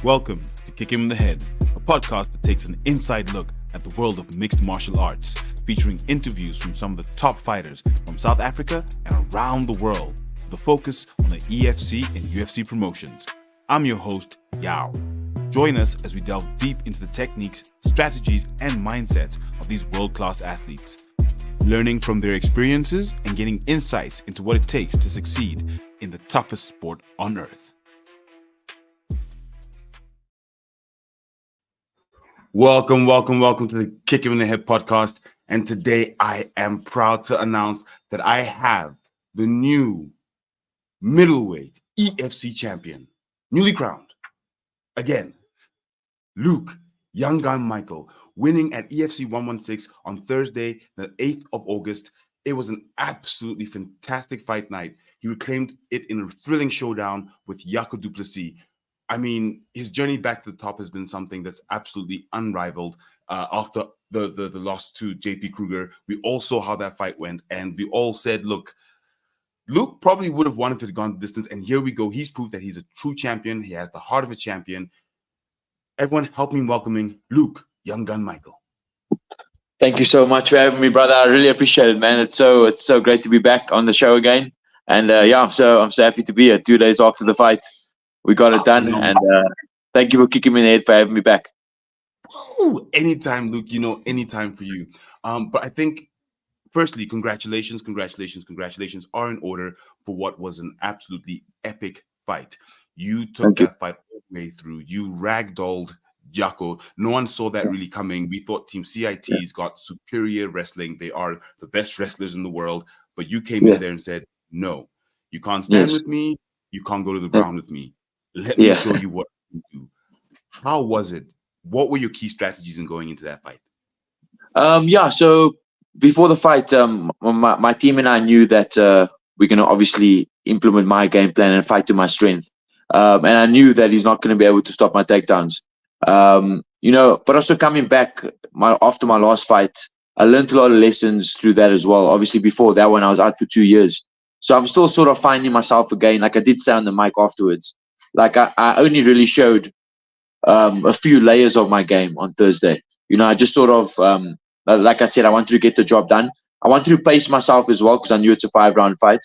Welcome to Kick Him in the Head, a podcast that takes an inside look at the world of mixed martial arts, featuring interviews from some of the top fighters from South Africa and around the world, with a focus on the EFC and UFC promotions. I'm your host, Yao. Join us as we delve deep into the techniques, strategies, and mindsets of these world-class athletes, learning from their experiences and getting insights into what it takes to succeed in the toughest sport on earth. Welcome to the Kick Him in the Head podcast. And today I am proud to announce that I have the new middleweight EFC champion, newly crowned, again, Luke Young Gun Michael, winning at EFC 116 on Thursday, the 8th of August. It was an absolutely fantastic fight night. He reclaimed it in a thrilling showdown with Jaco du Plessis. I mean, his journey back to the top has been something that's absolutely unrivaled. After the loss to JP Kruger, we all saw how that fight went, and we all said, look, Luke probably would have wanted to have gone the distance, and here we go. He's proved that he's a true champion. He has the heart of a champion. Everyone help me in welcoming Luke Young Gun Michael. Thank you so much for having me, brother. I really appreciate it, man. It's so great to be back on the show again. And I'm so happy to be here 2 days after the fight. We got it done, and thank you for kicking me in the head for having me back. Ooh, anytime, Luke, anytime for you. But I think, firstly, congratulations are in order for what was an absolutely epic fight. You took that fight all the way through. You ragdolled Jaco. No one saw that really coming. We thought Team CIT's got superior wrestling. They are the best wrestlers in the world. But you came in there and said, no, you can't stand with me. You can't go to the ground with me. Let me show you what you can do. How was it? What were your key strategies in going into that fight? So before the fight, my team and I knew that we're going to obviously implement my game plan and fight to my strength. And I knew that he's not going to be able to stop my takedowns. But also coming back after my last fight, I learned a lot of lessons through that as well. Obviously, before that one, I was out for 2 years. So I'm still sort of finding myself again. Like I did say on the mic afterwards, like I only really showed a few layers of my game on Thursday. I just sort of, like I said, I wanted to get the job done. I wanted to pace myself as well because I knew it's a 5-round fight.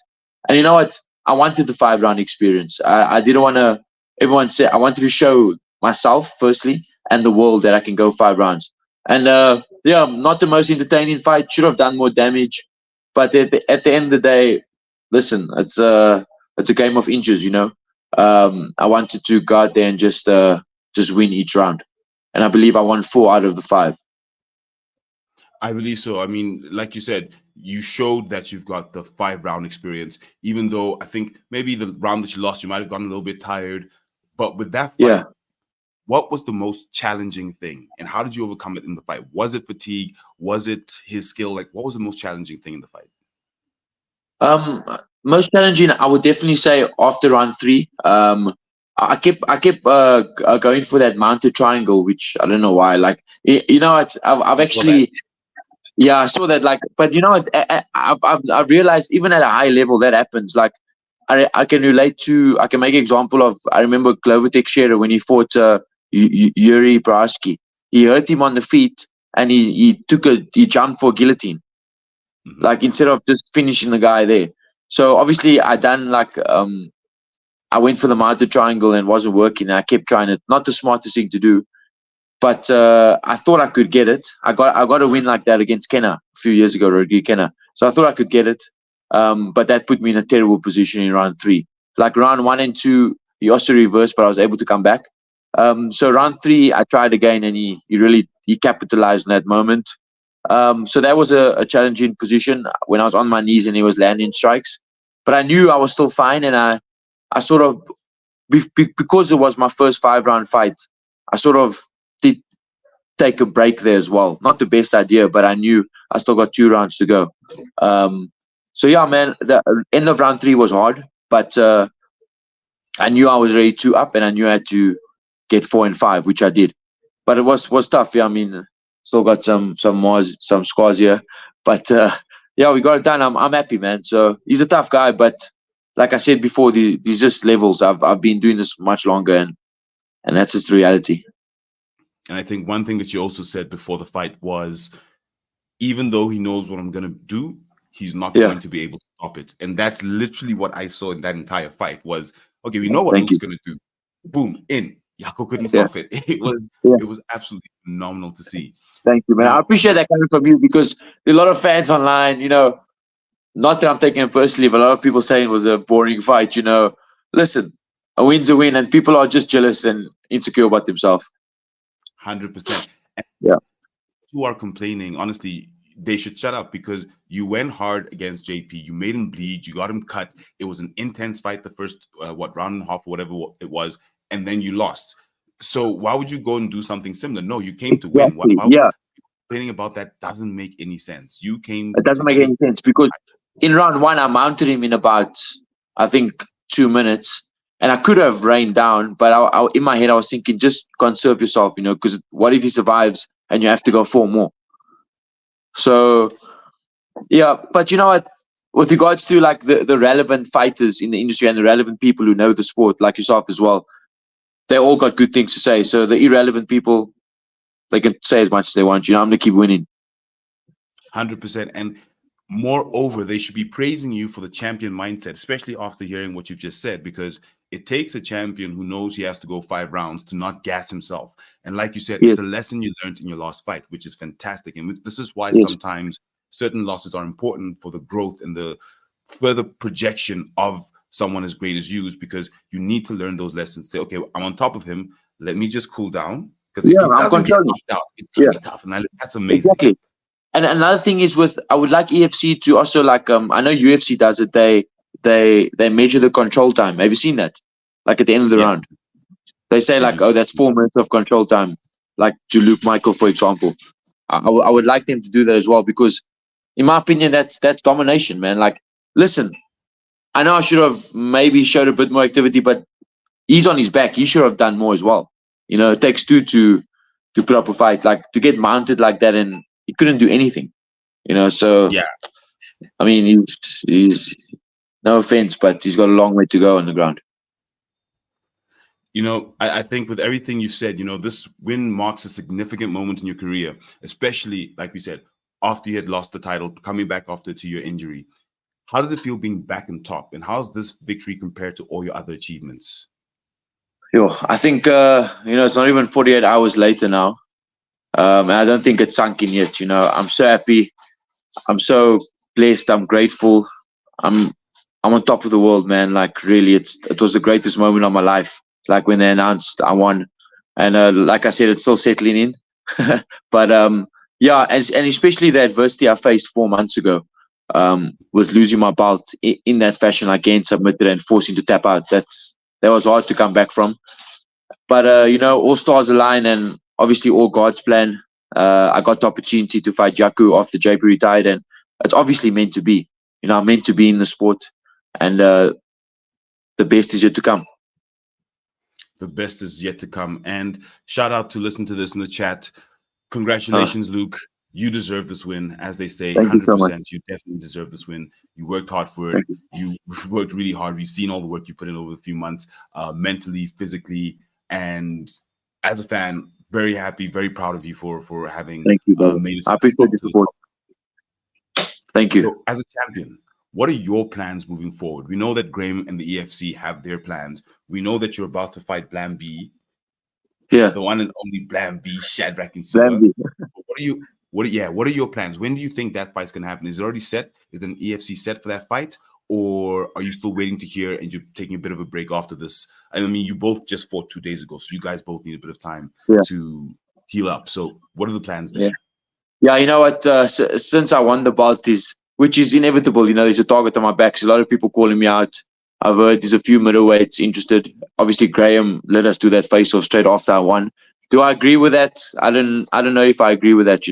And you know what? I wanted the 5-round experience. I didn't want to, everyone said, I wanted to show myself, firstly, and the world that I can go 5 rounds. And not the most entertaining fight. Should have done more damage. But at the end of the day, listen, it's a game of inches, I wanted to go out there and just win each round. And I believe I won 4 out of the 5. I believe so. I mean, like you said, you showed that you've got the 5-round experience, even though I think maybe the round that you lost, you might have gotten a little bit tired. But with that fight, what was the most challenging thing? And how did you overcome it in the fight? Was it fatigue? Was it his skill? Like, what was the most challenging thing in the fight? Most challenging, I would definitely say after round 3. I kept going for that mounted triangle, which I don't know why. Like, I've actually, I saw that. Like, but I've realized even at a high level that happens. Like, I can relate to. I can make an example of. I remember Glover Teixeira when he fought Yuri Prohaski. He hurt him on the feet, and he jumped for a guillotine. Like instead of just finishing the guy there. So obviously I went for the mounted triangle and wasn't working. I kept trying it. Not the smartest thing to do, but I thought I could get it. I got a win like that against Kenna a few years ago, Rodrigo Kenna. So I thought I could get it. But that put me in a terrible position in round 3. Like round 1 and 2, he also reversed, but I was able to come back. So round 3, I tried again, and he capitalized on that moment. So that was a challenging position when I was on my knees and he was landing strikes. But I knew I was still fine, and I sort of, because it was my first 5-round fight, I sort of did take a break there as well. Not the best idea, but I knew I still got 2 rounds to go. So yeah, man, the end of round 3 was hard, but I knew I was ready to up, and I knew I had to get 4 and 5, which I did. But it was tough. Yeah, I mean, still got some scars here, but we got it done. I'm happy, man. So he's a tough guy, but like I said before, these just levels. I've been doing this much longer, and and that's just the reality. And I think one thing that you also said before the fight was, even though he knows what I'm going to do, he's not going to be able to stop it. And that's literally what I saw in that entire fight was, okay, we know what Luke's going to do. Boom, in. Yako couldn't stop it. It was absolutely phenomenal to see. Thank you, man. I appreciate that coming from you, because there are a lot of fans online, not that I'm taking it personally, but a lot of people saying it was a boring fight, Listen, a win's a win, and people are just jealous and insecure about themselves. 100%. Yeah. Who are complaining, honestly, they should shut up, because you went hard against JP. You made him bleed. You got him cut. It was an intense fight, the first, round and a half, or whatever it was, and then you lost. So why would you go and do something similar? No, you came to win. Why complaining about that doesn't make any sense. You came. It doesn't make any sense, because in round one, I mounted him in about, I think, 2 minutes. And I could have rained down, but I, in my head, I was thinking, just conserve yourself, because what if he survives and you have to go 4 more? So, yeah. But you know what? With regards to like the relevant fighters in the industry and the relevant people who know the sport, like yourself as well, they all got good things to say. So the irrelevant people, they can say as much as they want. I'm going to keep winning. 100%. And moreover, they should be praising you for the champion mindset, especially after hearing what you've just said, because it takes a champion who knows he has to go 5 rounds to not gas himself. And like you said, it's a lesson you learned in your last fight, which is fantastic. And this is why sometimes certain losses are important for the growth and the further projection of someone as great as you, because you need to learn those lessons. Say, okay, I'm on top of him. Let me just cool down. Because I'm controlling. It's going to be tough. And that's amazing. Exactly. And another thing is I would like EFC to also, like, I know UFC does it. They measure the control time. Have you seen that? Like at the end of the round, they say like, oh, that's 4 minutes of control time. Like to Luke Michael, for example. I would like them to do that as well, because in my opinion, that's domination, man. Like, listen, I know I should have maybe showed a bit more activity, but he's on his back. He should have done more as well. It takes 2 to put up a fight. Like, to get mounted like that, and he couldn't do anything. So I mean, he's no offense, but he's got a long way to go on the ground. I think with everything you said, this win marks a significant moment in your career, especially, like we said, after you had lost the title, coming back after to your injury. How does it feel being back on top? And how's this victory compared to all your other achievements? I think, it's not even 48 hours later now. And I don't think it's sunk in yet. I'm so happy. I'm so blessed. I'm grateful. I'm on top of the world, man. Like, really, it was the greatest moment of my life. Like when they announced I won, and like I said, it's still settling in. But and especially the adversity I faced 4 months ago, with losing my belt in that fashion, like getting submitted and forcing to tap out. That was hard to come back from. But all stars align, and obviously all God's plan. I got the opportunity to fight Jaku after JP retired, and it's obviously meant to be. I'm meant to be in the sport, and the best is yet to come. The best is yet to come. And shout out to listen to this in the chat. Congratulations, Luke. You deserve this win. As they say, 100%. You definitely deserve this win. You worked hard for it. You worked really hard. We've seen all the work you put in over a few months, mentally, physically. And as a fan, very happy, very proud of you for having made it. I appreciate the support. Thank you. So, as a champion, what are your plans moving forward? We know that Graham and the EFC have their plans. We know that you're about to fight Blam B. Yeah. The one and only Blam B, Shadrach and Silva. What are your plans? When do you think that fight's gonna happen? Is it already set? Is an EFC set for that fight? Or are you still waiting to hear and you're taking a bit of a break after this? I mean, you both just fought 2 days ago, so you guys both need a bit of time to heal up. So what are the plans there? Yeah, you know what? Since I won the belt, which is inevitable, there's a target on my back. So a lot of people calling me out. I've heard there's a few middleweights interested. Obviously, Graham let us do that face-off straight after I won. Do I agree with that? I don't know if I agree with that.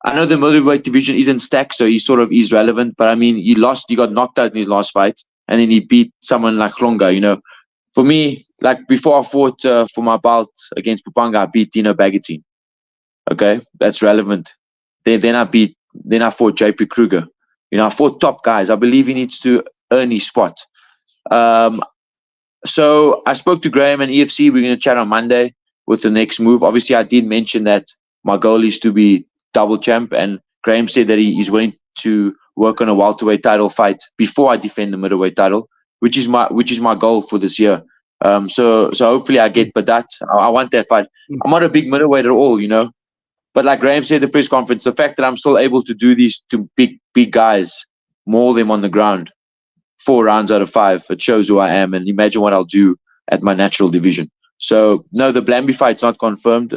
I know the middleweight division isn't stacked, so he sort of is relevant. But I mean, he got knocked out in his last fight, and then he beat someone like Hlonga. For me, like before I fought for my belt against Pupanga, I beat Dino Bagatine. Okay, that's relevant. Then I fought JP Kruger. I fought top guys. I believe he needs to earn his spot. So I spoke to Graham and EFC. We're going to chat on Monday with the next move. Obviously, I did mention that my goal is to be double champ, and Graham said that he is willing to work on a welterweight title fight before I defend the middleweight title, which is my goal for this year. So hopefully I get, but that I want that fight. I'm not a big middleweight at all, But like Graham said at the press conference, the fact that I'm still able to do these to big guys, maul them on the ground, 4 rounds out of 5, it shows who I am, and imagine what I'll do at my natural division. So no, the Blamby fight's not confirmed.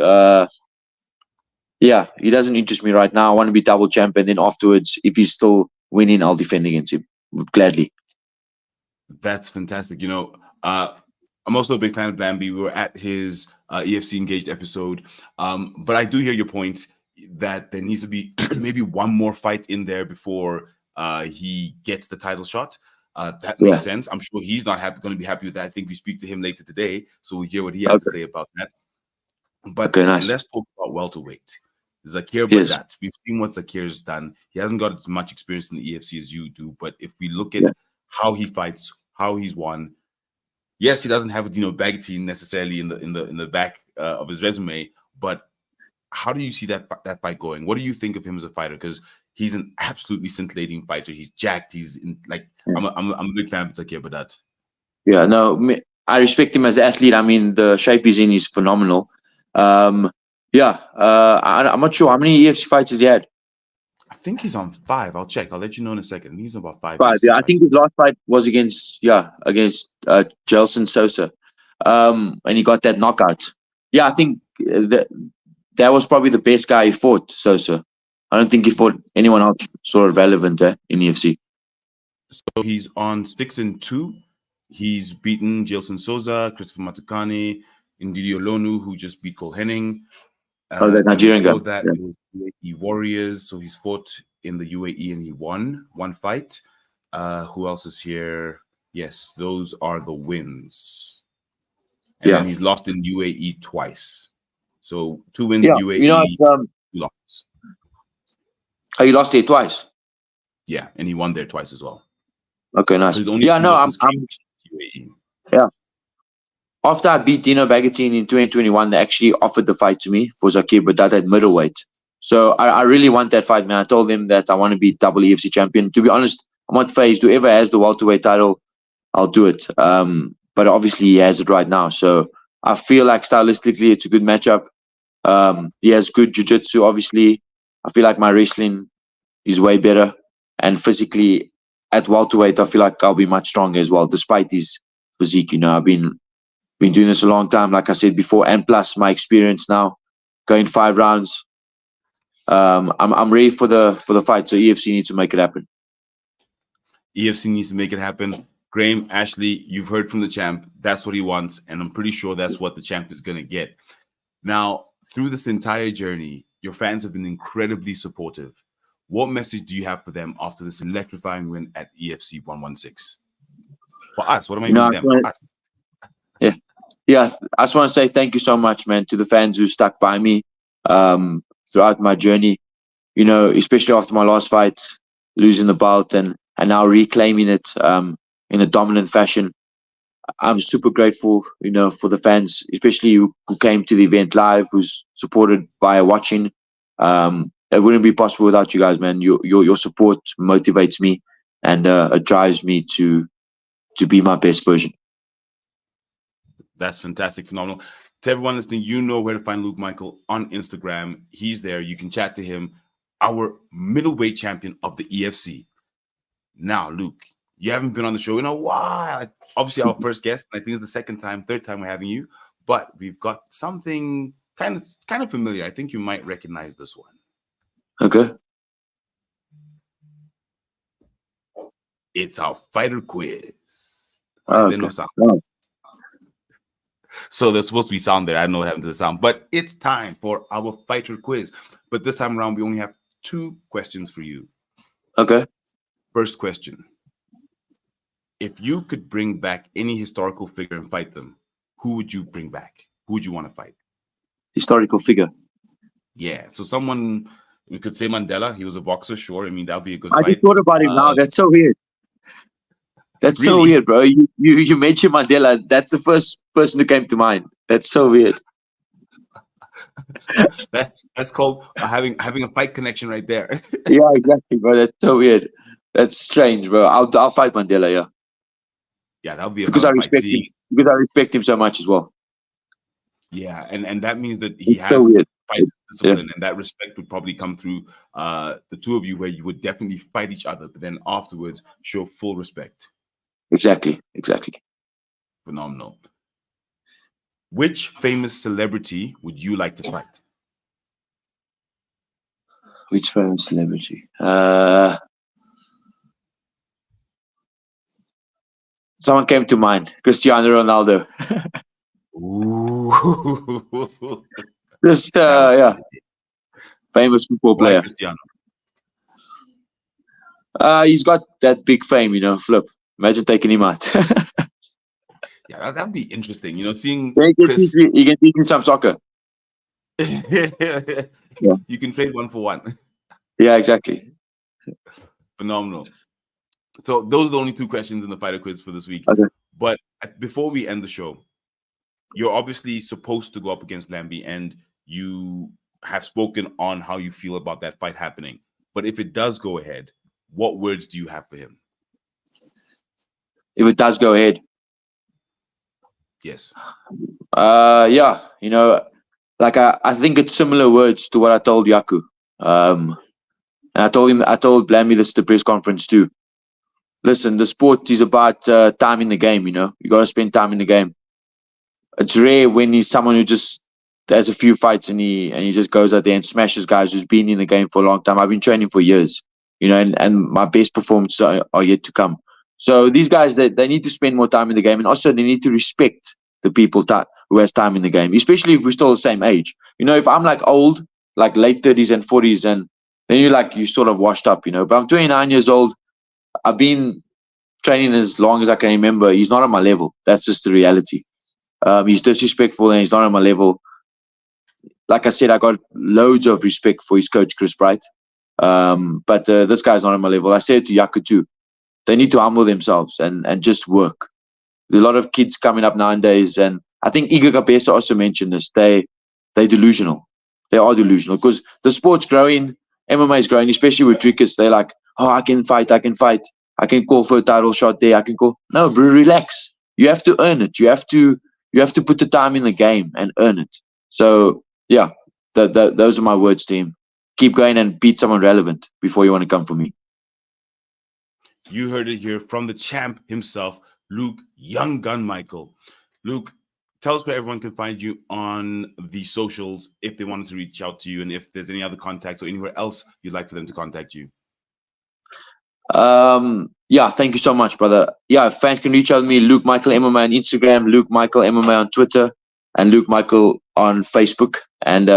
Yeah, he doesn't interest me right now. I want to be double champ, and then afterwards, if he's still winning, I'll defend against him gladly. That's fantastic. I'm also a big fan of Blamby. We were at his EFC Engaged episode, but I do hear your point that there needs to be maybe one more fight in there before he gets the title shot. That makes sense. I'm sure he's not going to be happy with that. I think we speak to him later today, so we'll hear what he has to say about that. But let's talk about welterweight. Zakir Badat. We've seen what Zakir's done. He hasn't got as much experience in the EFC as you do, but if we look at how he fights, how he's won, yes, he doesn't have Bagatine necessarily in the back of his resume, but how do you see that fight going? What do you think of him as a fighter? Because he's an absolutely scintillating fighter. He's jacked. He's I'm a big fan of Zakir Badat. Yeah, no, I respect him as an athlete. I mean, the shape he's in is phenomenal. I'm not sure how many EFC fights has he had. I think he's on 5. I'll check. I'll let you know in a second. He's about 5. 5. Yeah, I think his last fight was against Gelson Sosa, and he got that knockout. Yeah, I think that was probably the best guy he fought, Sosa. I don't think he fought anyone else sort of relevant in EFC. So he's on 6-2. He's beaten Gelson Sosa, Christopher Matukani, Ndidi Olonu, who just beat Cole Henning. The Nigerian guy. That it was UAE Warriors. So he's fought in the UAE and he won one fight. Who else is here? Yes, those are the wins. And then he's lost in UAE twice. So 2 wins UAE, 2 losses. Oh, you lost there twice? Yeah, and he won there twice as well. Okay, nice. So I'm UAE. Yeah. After I beat Dino Bagatine in 2021, they actually offered the fight to me for Zakir Badat at middleweight. So I really want that fight, man. I told him that I want to be double EFC champion. To be honest, I'm not phased. Whoever has the welterweight title, I'll do it. But obviously he has it right now. So I feel like stylistically it's a good matchup. He has good jiu-jitsu, obviously. I feel like my wrestling is way better. And physically, at welterweight, I feel like I'll be much stronger as well, despite his physique. I've been doing this a long time, like I said before, and plus my experience now, going 5 rounds. I'm ready for the fight. So EFC needs to make it happen. EFC needs to make it happen. Graham, Ashley, you've heard from the champ. That's what he wants, and I'm pretty sure that's what the champ is going to get. Now, through this entire journey, your fans have been incredibly supportive. What message do you have for them after this electrifying win at EFC116? For us, what am I meaning them? For us. Yeah. I just want to say thank you so much, man, to the fans who stuck by me throughout my journey. Especially after my last fight, losing the belt and now reclaiming it in a dominant fashion. I'm super grateful, for the fans, especially who came to the event live, who's supported via watching. It wouldn't be possible without you guys, man. Your support motivates me and it drives me to be my best version. That's fantastic, phenomenal. To everyone listening, you know where to find Luke Michael on Instagram. He's there. You can chat to him, our middleweight champion of the EFC. Now, Luke, you haven't been on the show in a while. Obviously, our first guest. I think it's the third time we're having you. But we've got something kind of familiar. I think you might recognize this one. Okay. It's our fighter quiz. Okay. No sound. So there's supposed to be sound there. I don't know what happened to the sound, but it's time for our fighter quiz. But this time around, we only have 2 questions for you. Okay. First question. If you could bring back any historical figure and fight them, who would you bring back? Who would you want to fight? Historical figure. Yeah. So someone, we could say Mandela. He was a boxer, sure. I mean, that would be a good fight. I just thought about him now. That's so weird. That's so Really? weird, bro. You mentioned Mandela. That's the first person who came to mind. That's so weird. That's called having a fight connection right there. Yeah, exactly, bro. That's so weird. That's strange, bro. I'll fight Mandela, yeah, Yeah, that would be a because I fun fight. respect him. Seeing, Because I respect him so much as well. yeah, and that means that he It's so has weird. fight Yeah, discipline, and that respect would probably come through the two of you, where you would definitely fight each other, but then afterwards show full respect. exactly. Phenomenal. Which famous celebrity would you like to fight? Which famous celebrity? Someone came to mind. Cristiano Ronaldo. Ooh, Just that would yeah, famous football why player. Cristiano? He's got that big fame, Flip. Imagine taking him out. Yeah, that'd be interesting. Seeing He can Chris. teach me some soccer. Yeah. You can trade one for one. Yeah, exactly. Phenomenal. So those are the only two questions in the fighter quiz for this week. Okay. But before we end the show, you're obviously supposed to go up against Blamby, and you have spoken on how you feel about that fight happening. But if it does go ahead, what words do you have for him? If it does go ahead. Yes. Yeah, like I think it's similar words to what I told Yaku. And I told Blamby this at the press conference too. Listen, the sport is about time in the game, you got to spend time in the game. It's rare when he's someone who just has a few fights and he just goes out there and smashes guys who's been in the game for a long time. I've been training for years, and my best performances are yet to come. So these guys, they need to spend more time in the game, and also they need to respect the people who has time in the game, especially if we're still the same age. If I'm like old, like late 30s and 40s, and then you sort of washed up, but I'm 29 years old. I've been training as long as I can remember. He's not on my level. That's just the reality. He's disrespectful and he's not on my level. Like I said, I got loads of respect for his coach, Chris Bright. But this guy's not on my level. I said to Yaku too, they need to humble themselves and just work. There's a lot of kids coming up nowadays, and I think Iga Gabesa also mentioned this. They're delusional. They are delusional because the sport's growing, MMA is growing, especially with drinkers. They're like, oh, I can fight. I can call for a title shot there. No, bro, relax. You have to earn it. You have to put the time in the game and earn it. So yeah, those are my words to him. Keep going and beat someone relevant before you want to come for me. You heard it here from the champ himself, Luke Young Gun Michael. Luke, tell us where everyone can find you on the socials if they wanted to reach out to you, and if there's any other contacts or anywhere else you'd like for them to contact you. Yeah, thank you so much, brother. Yeah, fans can reach out to me, Luke Michael MMA on Instagram, Luke Michael MMA on Twitter, and Luke Michael on Facebook. And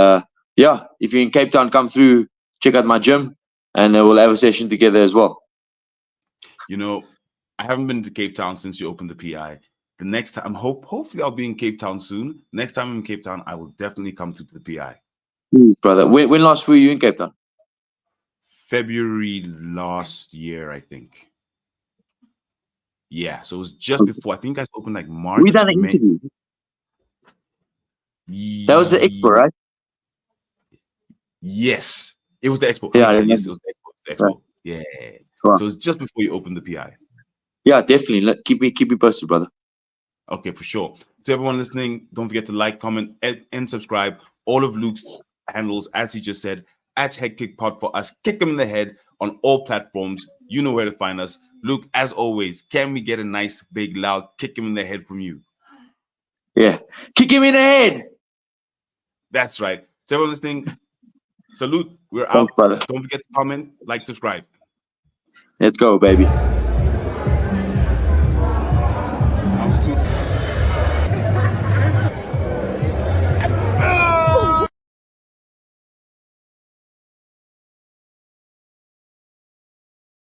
yeah, if you're in Cape Town, come through, check out my gym, and we'll have a session together as well. I haven't been to Cape Town since you opened the PI. The next time, hopefully I'll be in Cape Town soon. Next time I'm in Cape Town, I will definitely come to the PI. Please, brother. When last were you in Cape Town? February last year, I think. Yeah, so it was just before. I think I opened like March. We done an interview. That was the expo, right? Yes, it was the expo. Yeah, yes, it was the expo. Right. Yeah. Wow. So it's just before you opened the PI. Yeah, definitely. Keep me posted, brother. Okay, for sure. To everyone listening, don't forget to like, comment, and subscribe. All of Luke's handles, as he just said, at Head Kick Pod for us. Kick him in the head on all platforms. You know where to find us. Luke, as always, can we get a nice, big, loud kick him in the head from you? Yeah. Kick him in the head. That's right. To everyone listening, salute. We're out. Thanks, brother. Don't forget to comment, like, subscribe. Let's go, baby.